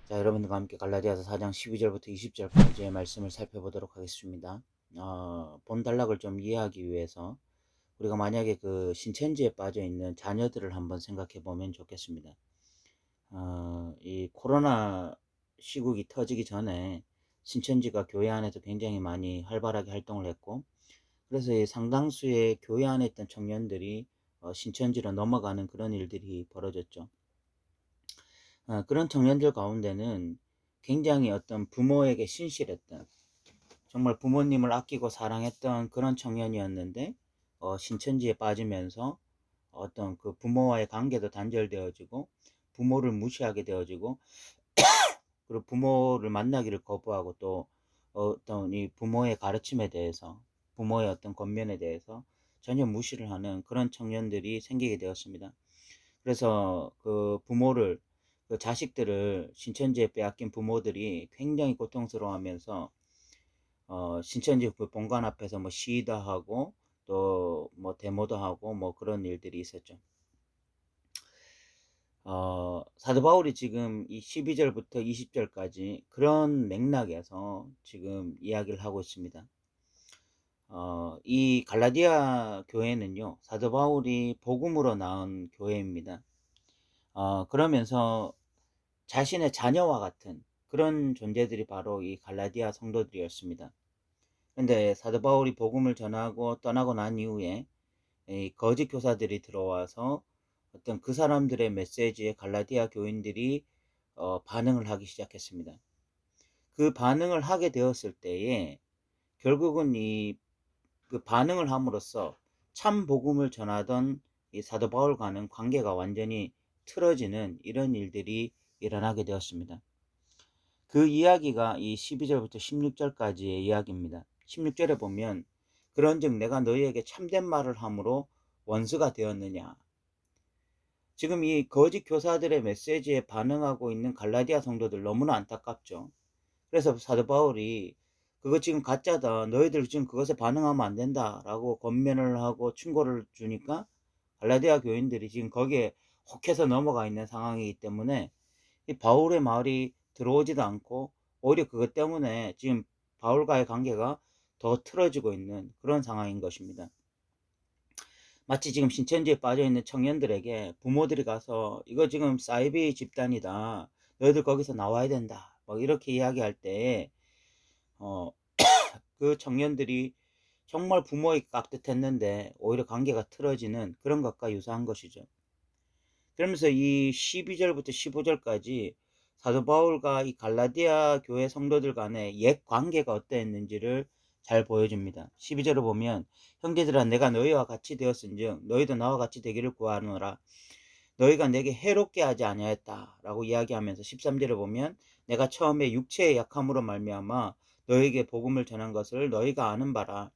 자, 여러분들과 함께 갈라디아서 4장 12절부터 20절까지의 말씀을 살펴보도록 하겠습니다. 본 단락을 좀 이해하기 위해서 우리가 만약에 그 신천지에 빠져 있는 자녀들을 한번 생각해 보면 좋겠습니다. 이 코로나 시국이 터지기 전에 신천지가 교회 안에서 굉장히 많이 활발하게 활동을 했고, 그래서 이 상당수의 교회 안에 있던 청년들이 신천지로 넘어가는 그런 일들이 벌어졌죠. 그런 청년들 가운데는 굉장히 어떤 부모에게 신실했던, 정말 부모님을 아끼고 사랑했던 그런 청년이었는데, 신천지에 빠지면서 어떤 그 부모와의 관계도 단절되어지고, 부모를 무시하게 되어지고, 그리고 부모를 만나기를 거부하고, 또 어떤 이 부모의 가르침에 대해서, 부모의 어떤 권면에 대해서 전혀 무시를 하는 그런 청년들이 생기게 되었습니다. 그래서 그 자식들을 신천지에 빼앗긴 부모들이 굉장히 고통스러워하면서 신천지 그 본관 앞에서 뭐 시위도 하고 또 뭐 데모도 하고 뭐 그런 일들이 있었죠. 사도 바울이 지금 이 12절부터 20절까지 그런 맥락에서 지금 이야기를 하고 있습니다. 이 갈라디아 교회는요, 사도 바울이 복음으로 낳은 교회입니다. 그러면서 자신의 자녀와 같은 그런 존재들이 바로 이 갈라디아 성도들이었습니다. 근데 사도 바울이 복음을 전하고 떠나고 난 이후에 이 거짓 교사들이 들어와서 어떤 그 사람들의 메시지에 갈라디아 교인들이 반응을 하기 시작했습니다. 그 반응을 하게 되었을 때에 결국은 그 반응을 함으로써 참 복음을 전하던 이 사도 바울과는 관계가 완전히 틀어지는 이런 일들이 일어나게 되었습니다. 그 이야기가 이 12절부터 16절까지의 이야기입니다. 16절에 보면 그런즉 내가 너희에게 참된 말을 함으로 원수가 되었느냐. 지금 이 거짓 교사들의 메시지에 반응하고 있는 갈라디아 성도들 너무나 안타깝죠. 그래서 사도 바울이 그거 지금 가짜다, 너희들 지금 그것에 반응하면 안 된다 라고 권면을 하고 충고를 주니까 갈라디아 교인들이 지금 거기에 혹해서 넘어가 있는 상황이기 때문에 이 바울의 말이 들어오지도 않고 오히려 그것 때문에 지금 바울과의 관계가 더 틀어지고 있는 그런 상황인 것입니다. 마치 지금 신천지에 빠져 있는 청년들에게 부모들이 가서 이거 지금 사이비 집단이다, 너희들 거기서 나와야 된다, 막 이렇게 이야기할 때 그 청년들이 정말 부모에게 깍듯했는데 오히려 관계가 틀어지는 그런 것과 유사한 것이죠. 그러면서 이 12절부터 15절까지 사도 바울과 이 갈라디아 교회 성도들 간의 옛 관계가 어떠했는지를 잘 보여줍니다. 12절을 보면 형제들아 내가 너희와 같이 되었은즉 너희도 나와 같이 되기를 구하노라. 너희가 내게 해롭게 하지 아니하였다 라고 이야기하면서 13절을 보면 내가 처음에 육체의 약함으로 말미암아 너희에게 복음을 전한 것을 너희가 아는 바라.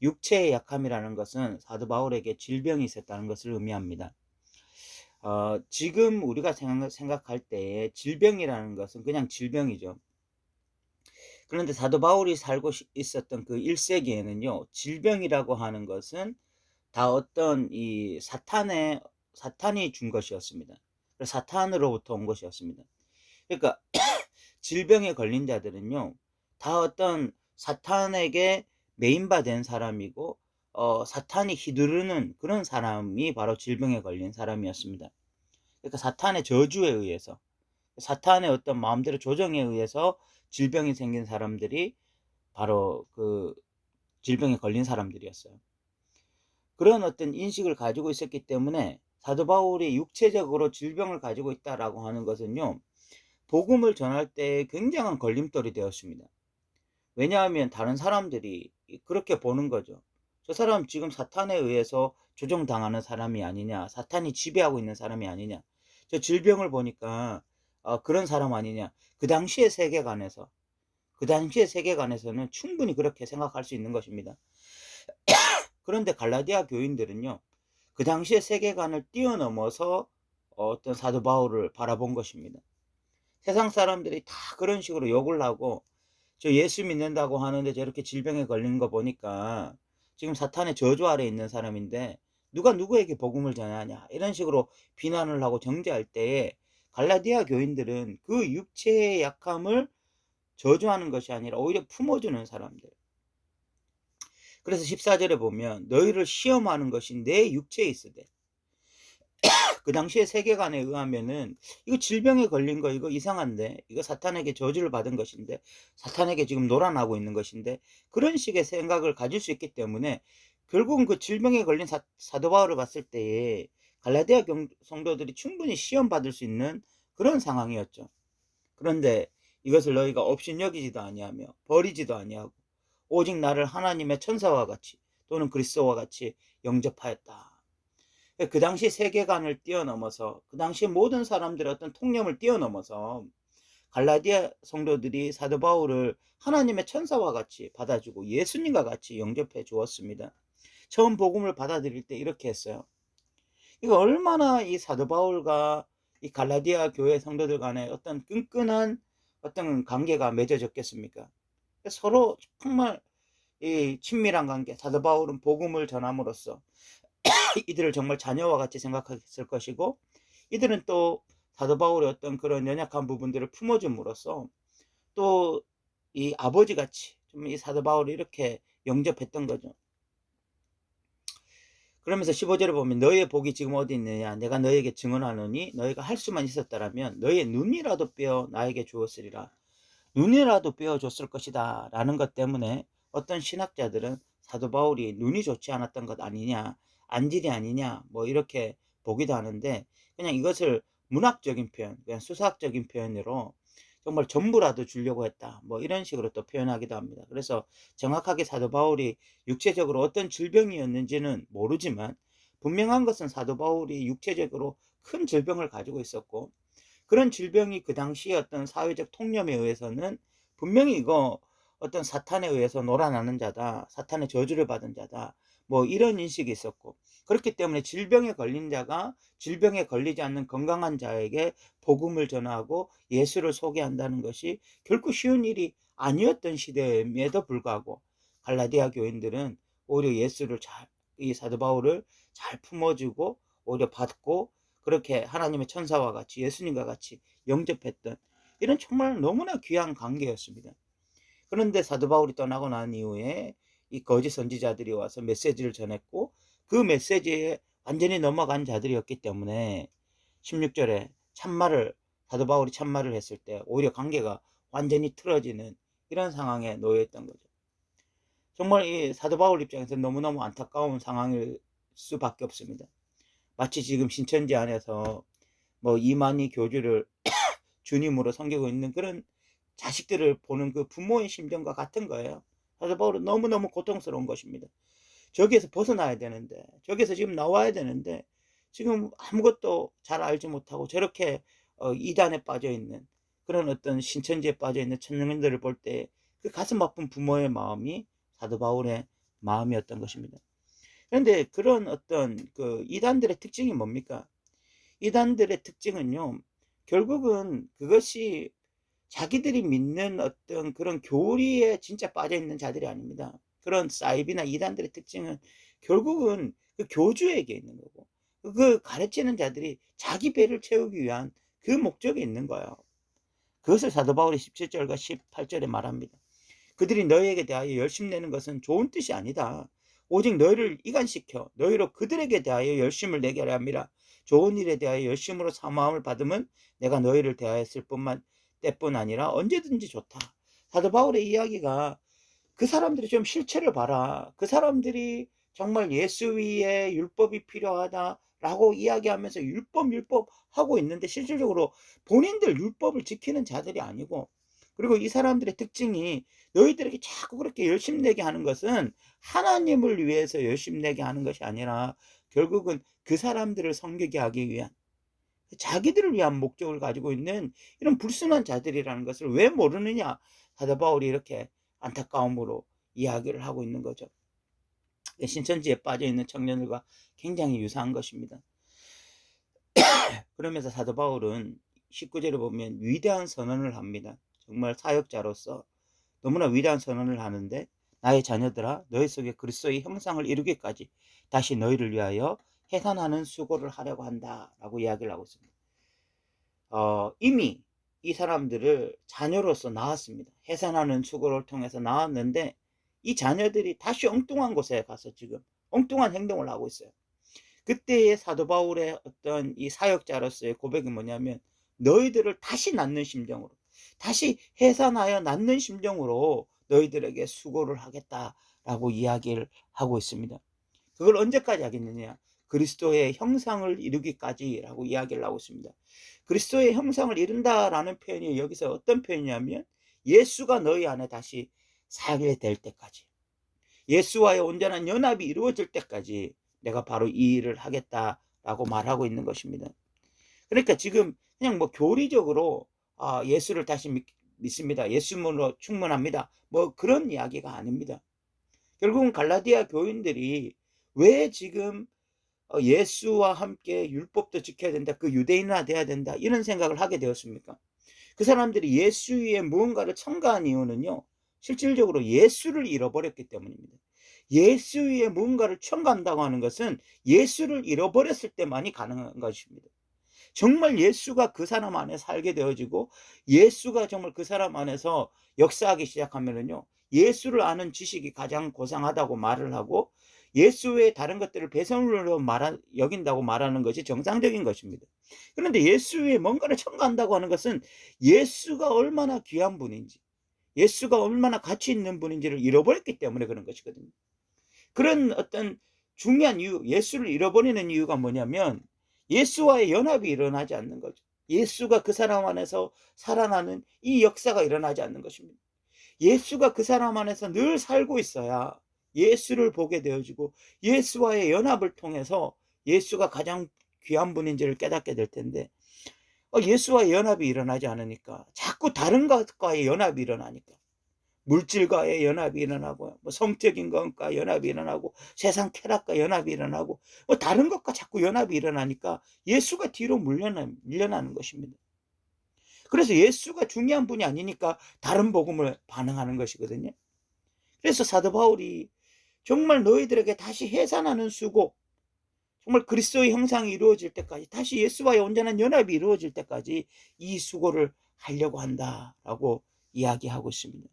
육체의 약함이라는 것은 사도 바울에게 질병이 있었다는 것을 의미합니다. 지금 우리가 생각할 때 질병이라는 것은 그냥 질병이죠. 그런데 사도 바울이 살고 있었던 그 1세기에는요, 질병이라고 하는 것은 다 어떤 이 사탄이 준 것이었습니다. 사탄으로부터 온 것이었습니다. 그러니까 질병에 걸린 자들은요, 다 어떤 사탄에게 메인바된 사람이고, 사탄이 휘두르는 그런 사람이 바로 질병에 걸린 사람이었습니다. 그러니까 사탄의 저주에 의해서, 사탄의 어떤 마음대로 조정에 의해서 질병이 생긴 사람들이 바로 그 질병에 걸린 사람들이었어요. 그런 어떤 인식을 가지고 있었기 때문에 사도 바울이 육체적으로 질병을 가지고 있다라고 하는 것은요, 복음을 전할 때 굉장한 걸림돌이 되었습니다. 왜냐하면 다른 사람들이 그렇게 보는 거죠. 저 사람 지금 사탄에 의해서 조종당하는 사람이 아니냐, 사탄이 지배하고 있는 사람이 아니냐, 저 질병을 보니까 그런 사람 아니냐. 그 당시의 세계관에서는 충분히 그렇게 생각할 수 있는 것입니다. 그런데 갈라디아 교인들은요, 그 당시의 세계관을 뛰어넘어서 어떤 사도 바울을 바라본 것입니다. 세상 사람들이 다 그런 식으로 욕을 하고, 저 예수 믿는다고 하는데 저렇게 질병에 걸린 거 보니까 지금 사탄의 저주 아래 있는 사람인데 누가 누구에게 복음을 전하냐, 이런 식으로 비난을 하고 정죄할 때에 갈라디아 교인들은 그 육체의 약함을 저주하는 것이 아니라 오히려 품어주는 사람들. 그래서 14절에 보면 너희를 시험하는 것이 내 육체에 있으되, 그 당시에 세계관에 의하면은 이거 질병에 걸린 거 이거 이상한데, 이거 사탄에게 저주를 받은 것인데, 사탄에게 지금 놀아나고 있는 것인데, 그런 식의 생각을 가질 수 있기 때문에 결국은 그 질병에 걸린 사도 바울을 봤을 때에 갈라디아 성도들이 충분히 시험 받을 수 있는 그런 상황이었죠. 그런데 이것을 너희가 업신여기지도 아니하며 버리지도 아니하고 오직 나를 하나님의 천사와 같이 또는 그리스도와 같이 영접하였다. 그 당시 세계관을 뛰어넘어서, 그 당시 모든 사람들의 어떤 통념을 뛰어넘어서 갈라디아 성도들이 사도 바울을 하나님의 천사와 같이 받아주고 예수님과 같이 영접해 주었습니다. 처음 복음을 받아들일 때 이렇게 했어요. 이거 얼마나 이 사도 바울과 이 갈라디아 교회 성도들 간에 어떤 끈끈한 어떤 관계가 맺어졌겠습니까? 서로 정말 이 친밀한 관계, 사도 바울은 복음을 전함으로써 이들을 정말 자녀와 같이 생각했을 것이고, 이들은 또 사도 바울의 어떤 그런 연약한 부분들을 품어줌으로써 또 이 아버지같이 좀 이 사도 바울을 이렇게 영접했던 거죠. 그러면서 15절에 보면 너희의 복이 지금 어디 있느냐, 내가 너희에게 증언하노니 너희가 할 수만 있었더라면 너희의 눈이라도 빼어 나에게 주었으리라. 눈이라도 빼어줬을 것이다 라는 것 때문에 어떤 신학자들은 사도 바울이 눈이 좋지 않았던 것 아니냐, 안질이 아니냐, 뭐 이렇게 보기도 하는데, 그냥 이것을 문학적인 표현, 그냥 수사학적인 표현으로 정말 전부라도 주려고 했다, 뭐 이런 식으로 또 표현하기도 합니다. 그래서 정확하게 사도 바울이 육체적으로 어떤 질병이었는지는 모르지만 분명한 것은 사도 바울이 육체적으로 큰 질병을 가지고 있었고, 그런 질병이 그 당시에 어떤 사회적 통념에 의해서는 분명히 이거 어떤 사탄에 의해서 놀아나는 자다, 사탄의 저주를 받은 자다, 뭐 이런 인식이 있었고, 그렇기 때문에 질병에 걸린 자가 질병에 걸리지 않는 건강한 자에게 복음을 전하고 예수를 소개한다는 것이 결코 쉬운 일이 아니었던 시대임에도 불구하고 갈라디아 교인들은 오히려 예수를 이 사도 바울을 잘 품어주고 오히려 받고, 그렇게 하나님의 천사와 같이 예수님과 같이 영접했던 이런 정말 너무나 귀한 관계였습니다. 그런데 사도 바울이 떠나고 난 이후에 이 거짓 선지자들이 와서 메시지를 전했고, 그 메시지에 완전히 넘어간 자들이었기 때문에 16절에 사도 바울이 참말을 했을 때 오히려 관계가 완전히 틀어지는 이런 상황에 놓여있던 거죠. 정말 이 사도 바울 입장에서 너무너무 안타까운 상황일 수밖에 없습니다. 마치 지금 신천지 안에서 뭐 이만희 교주를 주님으로 섬기고 있는 그런 자식들을 보는 그 부모의 심정과 같은 거예요. 사도 바울은 너무너무 고통스러운 것입니다. 저기에서 벗어나야 되는데, 저기에서 지금 나와야 되는데, 지금 아무것도 잘 알지 못하고 저렇게 이단에 빠져 있는 그런 어떤 신천지에 빠져 있는 청년들을 볼 때 그 가슴 아픈 부모의 마음이 사도 바울의 마음이었던 것입니다. 그런데 그런 어떤 그 이단들의 특징이 뭡니까? 이단들의 특징은요, 결국은 그것이 자기들이 믿는 어떤 그런 교리에 진짜 빠져 있는 자들이 아닙니다. 그런 사이비나 이단들의 특징은 결국은 그 교주에게 있는 거고, 그 가르치는 자들이 자기 배를 채우기 위한 그 목적이 있는 거예요. 그것을 사도 바울이 17절과 18절에 말합니다. 그들이 너희에게 대하여 열심내는 것은 좋은 뜻이 아니다. 오직 너희를 이간시켜 너희로 그들에게 대하여 열심을 내게 하려 함이라. 좋은 일에 대하여 열심으로 사모함을 받으면 내가 너희를 대하였을 때뿐 아니라 언제든지 좋다. 사도 바울의 이야기가 그 사람들이 좀 실체를 봐라, 그 사람들이 정말 예수 위에 율법이 필요하다라고 이야기하면서 율법 하고 있는데 실질적으로 본인들 율법을 지키는 자들이 아니고, 그리고 이 사람들의 특징이 너희들에게 자꾸 그렇게 열심내게 하는 것은 하나님을 위해서 열심내게 하는 것이 아니라 결국은 그 사람들을 섬기게 하기 위한 자기들을 위한 목적을 가지고 있는 이런 불순한 자들이라는 것을 왜 모르느냐, 사도 바울이 이렇게 안타까움으로 이야기를 하고 있는 거죠. 신천지에 빠져 있는 청년들과 굉장히 유사한 것입니다. 그러면서 사도 바울은 19절에 보면 위대한 선언을 합니다. 정말 사역자로서 너무나 위대한 선언을 하는데, 나의 자녀들아 너희 속에 그리스도의 형상을 이루기까지 다시 너희를 위하여 해산하는 수고를 하려고 한다 라고 이야기를 하고 있습니다. 이미 이 사람들을 자녀로서 낳았습니다. 해산하는 수고를 통해서 낳았는데 이 자녀들이 다시 엉뚱한 곳에 가서 지금 엉뚱한 행동을 하고 있어요. 그때의 사도 바울의 어떤 이 사역자로서의 고백이 뭐냐면 너희들을 다시 낳는 심정으로, 다시 해산하여 낳는 심정으로 너희들에게 수고를 하겠다라고 이야기를 하고 있습니다. 그걸 언제까지 하겠느냐? 그리스도의 형상을 이루기까지라고 이야기를 하고 있습니다. 그리스도의 형상을 이룬다라는 표현이 여기서 어떤 표현이냐면 예수가 너희 안에 다시 살게 될 때까지, 예수와의 온전한 연합이 이루어질 때까지 내가 바로 이 일을 하겠다라고 말하고 있는 것입니다. 그러니까 지금 그냥 뭐 교리적으로 예수를 다시 믿습니다. 예수님으로 충분합니다. 뭐 그런 이야기가 아닙니다. 결국은 갈라디아 교인들이 왜 지금 예수와 함께 율법도 지켜야 된다, 그 유대인화 돼야 된다, 이런 생각을 하게 되었습니까? 그 사람들이 예수 위에 무언가를 첨가한 이유는요, 실질적으로 예수를 잃어버렸기 때문입니다. 예수 위에 무언가를 첨가한다고 하는 것은 예수를 잃어버렸을 때만이 가능한 것입니다. 정말 예수가 그 사람 안에 살게 되어지고 예수가 정말 그 사람 안에서 역사하기 시작하면은요, 예수를 아는 지식이 가장 고상하다고 말을 하고 예수 외에 다른 것들을 배설물로 여긴다고 말하는 것이 정상적인 것입니다. 그런데 예수 외에 뭔가를 첨가한다고 하는 것은 예수가 얼마나 귀한 분인지, 예수가 얼마나 가치 있는 분인지를 잃어버렸기 때문에 그런 것이거든요. 그런 어떤 중요한 이유, 예수를 잃어버리는 이유가 뭐냐면 예수와의 연합이 일어나지 않는 거죠. 예수가 그 사람 안에서 살아나는 이 역사가 일어나지 않는 것입니다. 예수가 그 사람 안에서 늘 살고 있어야 예수를 보게 되어지고 예수와의 연합을 통해서 예수가 가장 귀한 분인지를 깨닫게 될 텐데 예수와의 연합이 일어나지 않으니까 자꾸 다른 것과의 연합이 일어나니까 물질과의 연합이 일어나고 뭐 성적인 것과 연합이 일어나고 세상 쾌락과 연합이 일어나고 뭐 다른 것과 자꾸 연합이 일어나니까 예수가 뒤로 밀려나는 것입니다. 그래서 예수가 중요한 분이 아니니까 다른 복음을 반응하는 것이거든요. 그래서 사도 바울이 정말 너희들에게 다시 해산하는 수고, 정말 그리스도의 형상이 이루어질 때까지, 다시 예수와의 온전한 연합이 이루어질 때까지 이 수고를 하려고 한다라고 이야기하고 있습니다.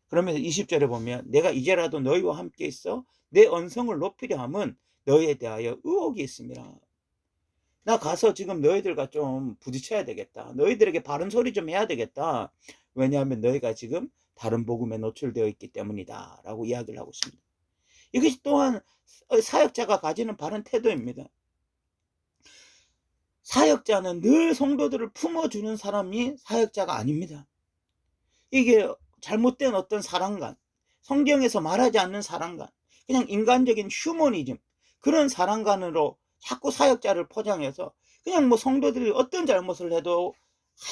그러면서 20절에 보면 내가 이제라도 너희와 함께 있어 내 언성을 높이려 함은 너희에 대하여 의혹이 있음이라. 나 가서 지금 너희들과 좀 부딪혀야 되겠다. 너희들에게 바른 소리 좀 해야 되겠다. 왜냐하면 너희가 지금 다른 복음에 노출되어 있기 때문이다 라고 이야기를 하고 있습니다. 이것이 또한 사역자가 가지는 바른 태도입니다. 사역자는 늘 성도들을 품어주는 사람이 사역자가 아닙니다. 이게 잘못된 어떤 사랑관, 성경에서 말하지 않는 사랑관, 그냥 인간적인 휴머니즘, 그런 사랑관으로 자꾸 사역자를 포장해서 그냥 뭐 성도들이 어떤 잘못을 해도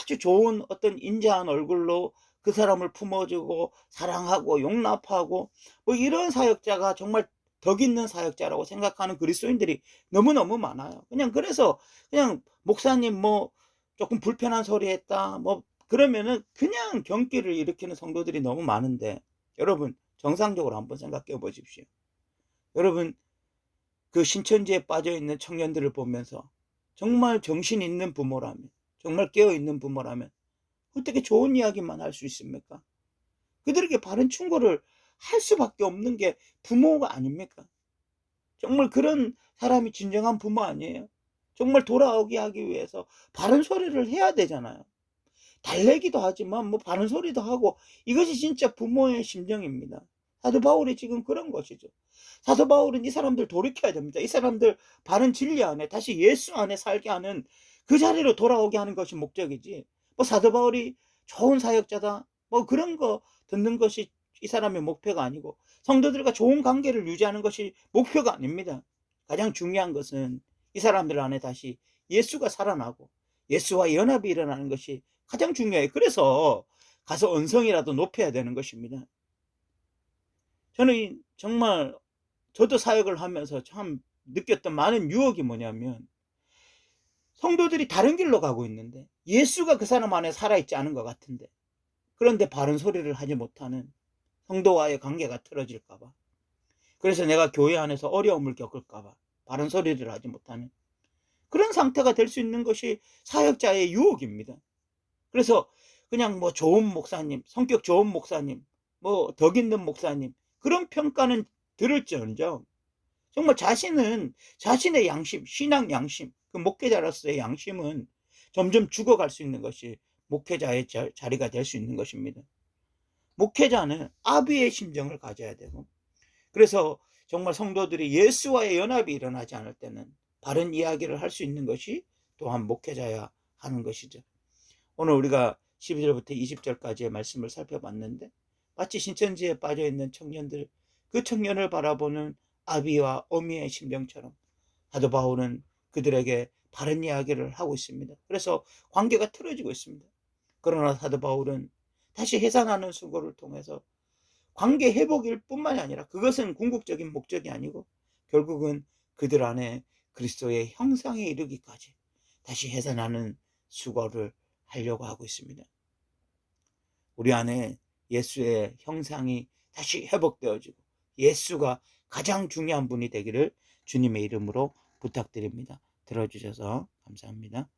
아주 좋은 어떤 인자한 얼굴로 그 사람을 품어주고 사랑하고 용납하고 뭐 이런 사역자가 정말 덕 있는 사역자라고 생각하는 그리스도인들이 너무너무 많아요. 그래서 그냥 목사님 뭐 조금 불편한 소리 했다 뭐 그러면은 그냥 경기를 일으키는 성도들이 너무 많은데, 여러분 정상적으로 한번 생각해 보십시오. 여러분 그 신천지에 빠져 있는 청년들을 보면서 정말 정신 있는 부모라면, 정말 깨어 있는 부모라면 어떻게 좋은 이야기만 할 수 있습니까? 그들에게 바른 충고를 할 수밖에 없는 게 부모가 아닙니까? 정말 그런 사람이 진정한 부모 아니에요? 정말 돌아오게 하기 위해서 바른 소리를 해야 되잖아요. 달래기도 하지만 뭐 바른 소리도 하고, 이것이 진짜 부모의 심정입니다. 사도 바울이 지금 그런 것이죠. 사도 바울은 이 사람들 돌이켜야 됩니다. 이 사람들 바른 진리 안에 다시 예수 안에 살게 하는 그 자리로 돌아오게 하는 것이 목적이지, 뭐 사도 바울이 좋은 사역자다 뭐 그런 거 듣는 것이 이 사람의 목표가 아니고 성도들과 좋은 관계를 유지하는 것이 목표가 아닙니다. 가장 중요한 것은 이 사람들 안에 다시 예수가 살아나고 예수와 연합이 일어나는 것이 가장 중요해요. 그래서 가서 언성이라도 높여야 되는 것입니다. 저는 정말 저도 사역을 하면서 참 느꼈던 많은 유혹이 뭐냐면, 성도들이 다른 길로 가고 있는데 예수가 그 사람 안에 살아있지 않은 것 같은데, 그런데 바른 소리를 하지 못하는 성도와의 관계가 틀어질까 봐, 그래서 내가 교회 안에서 어려움을 겪을까 봐 바른 소리를 하지 못하는 그런 상태가 될 수 있는 것이 사역자의 유혹입니다. 그래서 그냥 뭐 좋은 목사님, 성격 좋은 목사님, 뭐 덕 있는 목사님, 그런 평가는 들을지언정 정말 자신의 양심, 신앙 양심, 그 목회자로서의 양심은 점점 죽어갈 수 있는 것이 목회자의 자리가 될 수 있는 것입니다. 목회자는 아비의 심정을 가져야 되고, 그래서 정말 성도들이 예수와의 연합이 일어나지 않을 때는 바른 이야기를 할 수 있는 것이 또한 목회자야 하는 것이죠. 오늘 우리가 12절부터 20절까지의 말씀을 살펴봤는데, 마치 신천지에 빠져있는 청년들, 그 청년을 바라보는 아비와 어미의 심정처럼 사도 바울은 그들에게 바른 이야기를 하고 있습니다. 그래서 관계가 틀어지고 있습니다. 그러나 사도 바울은 다시 해산하는 수고를 통해서 관계 회복일 뿐만이 아니라, 그것은 궁극적인 목적이 아니고 결국은 그들 안에 그리스도의 형상에 이르기까지 다시 해산하는 수고를 하려고 하고 있습니다. 우리 안에 예수의 형상이 다시 회복되어지고 예수가 가장 중요한 분이 되기를 주님의 이름으로 부탁드립니다. 들어주셔서 감사합니다.